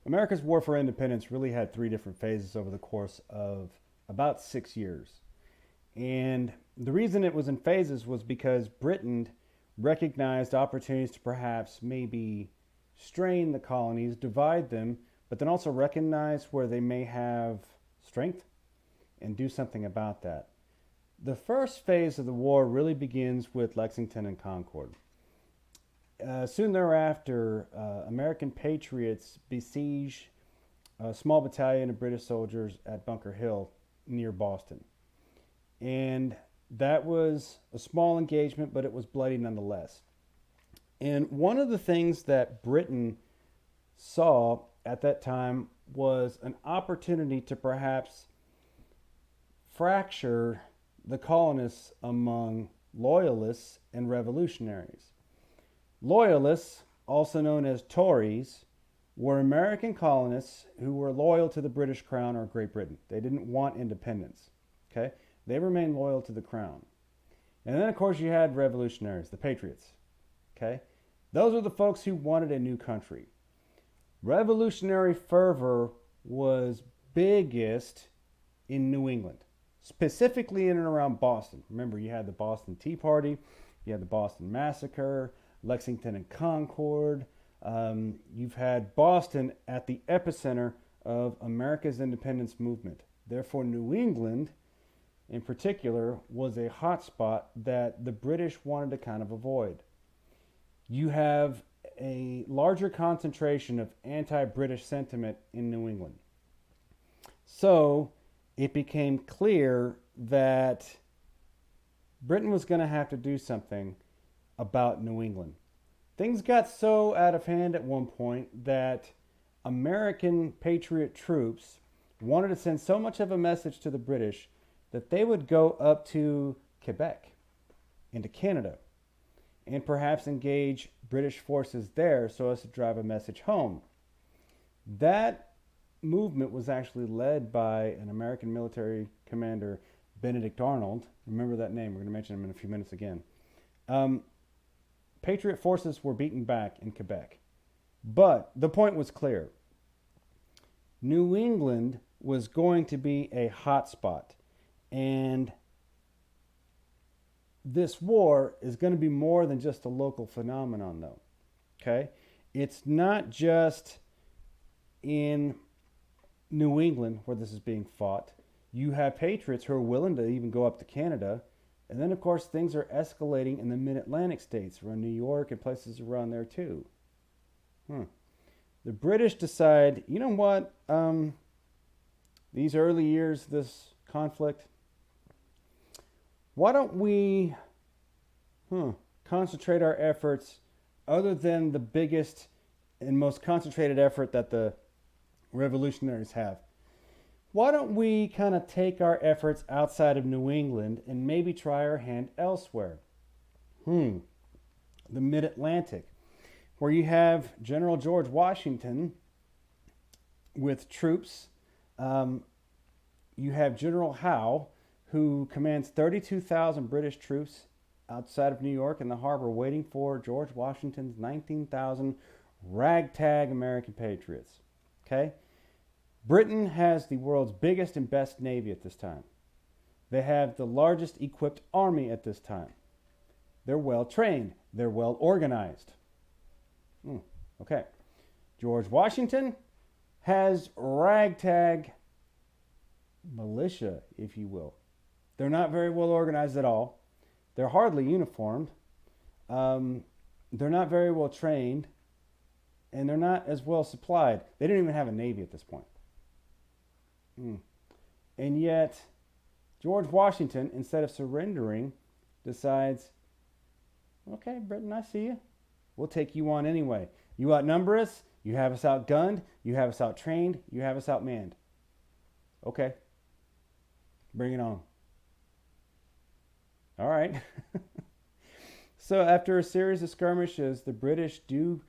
America's war for independence really had three different phases over the course of about 6 years. And the reason it was in phases was because Britain recognized opportunities to perhaps maybe strain the colonies, divide them, but then also recognize where they may have strength and do something about that. The first phase of the war really begins with Lexington and Concord. Soon thereafter, American patriots besiege a small battalion of British soldiers at Bunker Hill near Boston. And that was a small engagement, but it was bloody nonetheless. And one of the things that Britain saw at that time was an opportunity to perhaps fracture the colonists among loyalists and revolutionaries. Loyalists, also known as Tories, were American colonists who were loyal to the British Crown or Great Britain. They didn't want independence. Okay? They remained loyal to the Crown. And then, of course, you had revolutionaries, the Patriots. Okay? Those are the folks who wanted a new country. Revolutionary fervor was biggest in New England, specifically in and around Boston. Remember, you had the Boston Tea Party, you had the Boston Massacre, Lexington and Concord. You've had Boston at the epicenter of America's independence movement. Therefore, New England, in particular, was a hotspot that the British wanted to kind of avoid. You have a larger concentration of anti-British sentiment in New England. So it became clear that Britain was going to have to do something about New England. Things got so out of hand at one point that American patriot troops wanted to send so much of a message to the British that they would go up to Quebec, into Canada, and perhaps engage British forces there so as to drive a message home. That movement was actually led by an American military commander, Benedict Arnold. Remember that name. We're going to mention him in a few minutes again. Patriot forces were beaten back in Quebec. But the point was clear. New England was going to be a hot spot. And this war is going to be more than just a local phenomenon, though. Okay? It's not just in New England where this is being fought. You have patriots who are willing to even go up to Canada. And then, of course, things are escalating in the mid-Atlantic states, around New York and places around there, too. The British decide, you know what? These early years, this conflict, why don't we concentrate our efforts other than the biggest and most concentrated effort that the revolutionaries have? Why don't we kind of take our efforts outside of New England and maybe try our hand elsewhere? The mid-Atlantic, where you have General George Washington with troops. You have General Howe, who commands 32,000 British troops outside of New York in the harbor waiting for George Washington's 19,000 ragtag American patriots. Okay? Britain has the world's biggest and best navy at this time. They have the largest equipped army at this time. They're well trained. They're well organized. Okay. George Washington has ragtag militia, if you will. They're not very well organized at all. They're hardly uniformed. They're not very well trained. And they're not as well supplied. They don't even have a navy at this point. And yet, George Washington, instead of surrendering, decides, okay, Britain, I see you. We'll take you on anyway. You outnumber us. You have us outgunned. You have us outtrained. You have us outmanned. Okay. Bring it on. All right. So after a series of skirmishes, the British do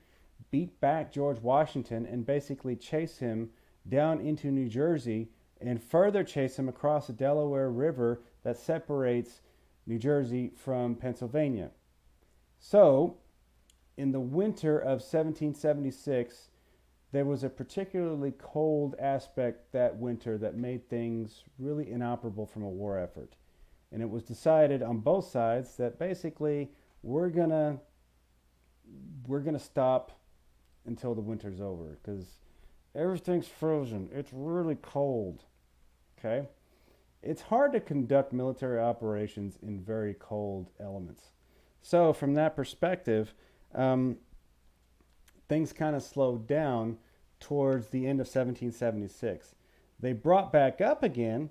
beat back George Washington and basically chase him down into New Jersey and further chase him across the Delaware River that separates New Jersey from Pennsylvania. So, in the winter of 1776, there was a particularly cold aspect that winter that made things really inoperable from a war effort. And it was decided on both sides that basically we're gonna we're gonna stop until the winter's over because everything's frozen. It's really cold. Okay, it's hard to conduct military operations in very cold elements. So from that perspective, um, things kind of slowed down towards the end of 1776. They brought back up again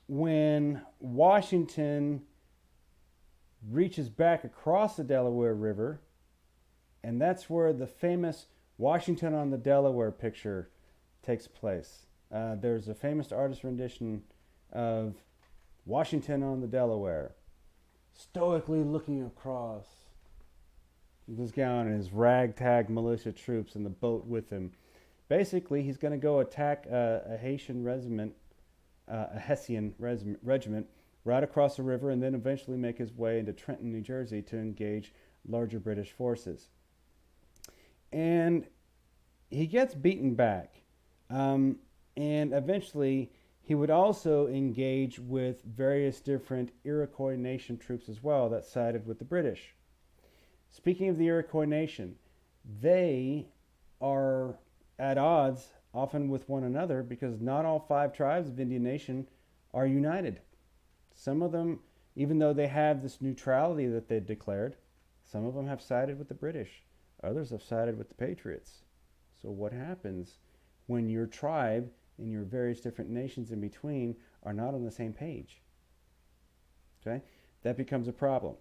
when Washington reaches back across the Delaware River, and that's where the famous Washington on the Delaware picture takes place. There's a famous artist rendition of Washington on the Delaware, stoically looking across. This guy and his ragtag militia troops in the boat with him. Basically, he's going to go attack a Haitian regiment, a Hessian regiment, right across the river, and then eventually make his way into Trenton, New Jersey, to engage larger British forces. And he gets beaten back, and eventually he would also engage with various different Iroquois Nation troops as well that sided with the British. Speaking of the Iroquois Nation, they are at odds often with one another because not all 5 tribes of Indian Nation are united. Some of them, even though they have this neutrality that they declared, some of them have sided with the British. Others have sided with the Patriots. So what happens when your tribe and your various different nations in between are not on the same page? Okay, that becomes a problem.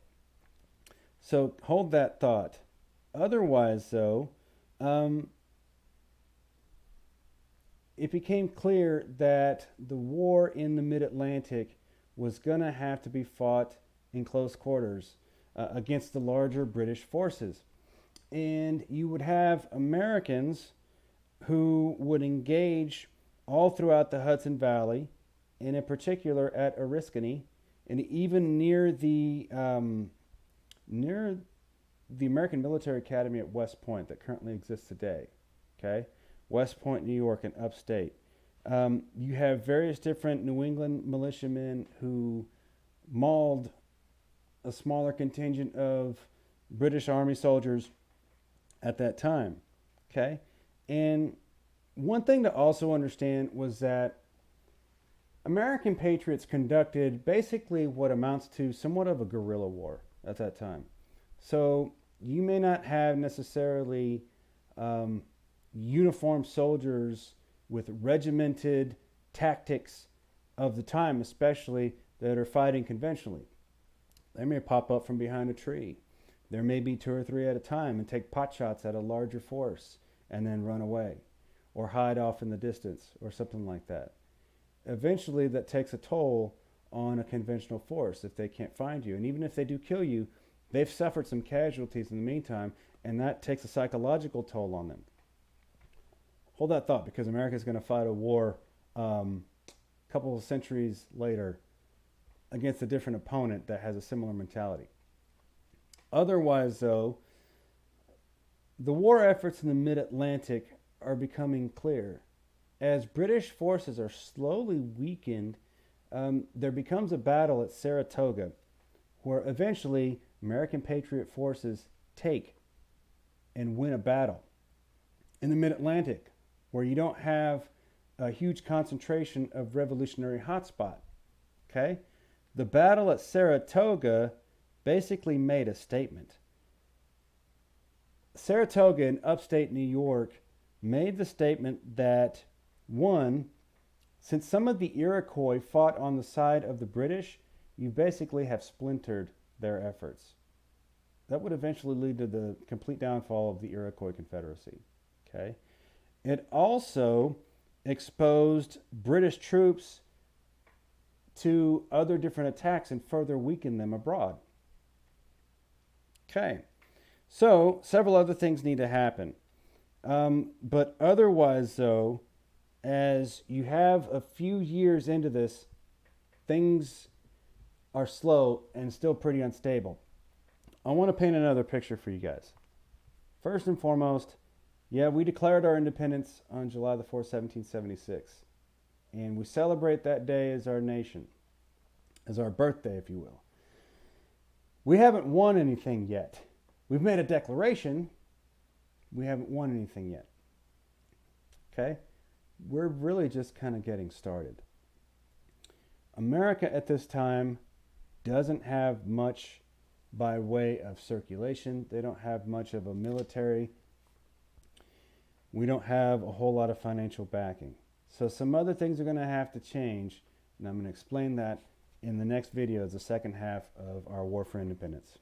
So hold that thought. Otherwise, though, it became clear that the war in the mid-Atlantic was going to have to be fought in close quarters against the larger British forces. And you would have Americans who would engage all throughout the Hudson Valley, and in particular at Oriskany, and even near the American Military Academy at West Point that currently exists today. Okay, West Point, New York, and upstate. You have various different New England militiamen who mauled a smaller contingent of British Army soldiers at that time. Okay, and one thing to also understand was that American patriots conducted basically what amounts to somewhat of a guerrilla war at that time. So you may not have necessarily uniformed soldiers with regimented tactics of the time, especially that are fighting conventionally. They may pop up from behind a tree. There may be 2 or 3 at a time and take pot shots at a larger force and then run away or hide off in the distance or something like that. Eventually, that takes a toll on a conventional force if they can't find you. And even if they do kill you, they've suffered some casualties in the meantime, and that takes a psychological toll on them. Hold that thought, because America is going to fight a war a couple of centuries later against a different opponent that has a similar mentality. Otherwise, though, the war efforts in the mid-Atlantic are becoming clear. As British forces are slowly weakened, there becomes a battle at Saratoga, where eventually American Patriot forces take and win a battle. In the mid-Atlantic, where you don't have a huge concentration of revolutionary hotspot. Okay? The battle at Saratoga basically made a statement. Saratoga in upstate New York made the statement that, one, since some of the Iroquois fought on the side of the British, you basically have splintered their efforts. That would eventually lead to the complete downfall of the Iroquois Confederacy. Okay? It also exposed British troops to other different attacks and further weakened them abroad. Okay, so several other things need to happen. But otherwise, though, as you have a few years into this, things are slow and still pretty unstable. I want to paint another picture for you guys. First and foremost, Yeah, we declared our independence on July the 4th, 1776. And we celebrate that day as our nation, as our birthday, if you will. We haven't won anything yet. We've made a declaration. We haven't won anything yet. Okay? We're really just kind of getting started. America at this time doesn't have much by way of circulation. They don't have much of a military. We don't have a whole lot of financial backing. So some other things are going to have to change, and I'm going to explain that in the next video as the second half of our War for Independence.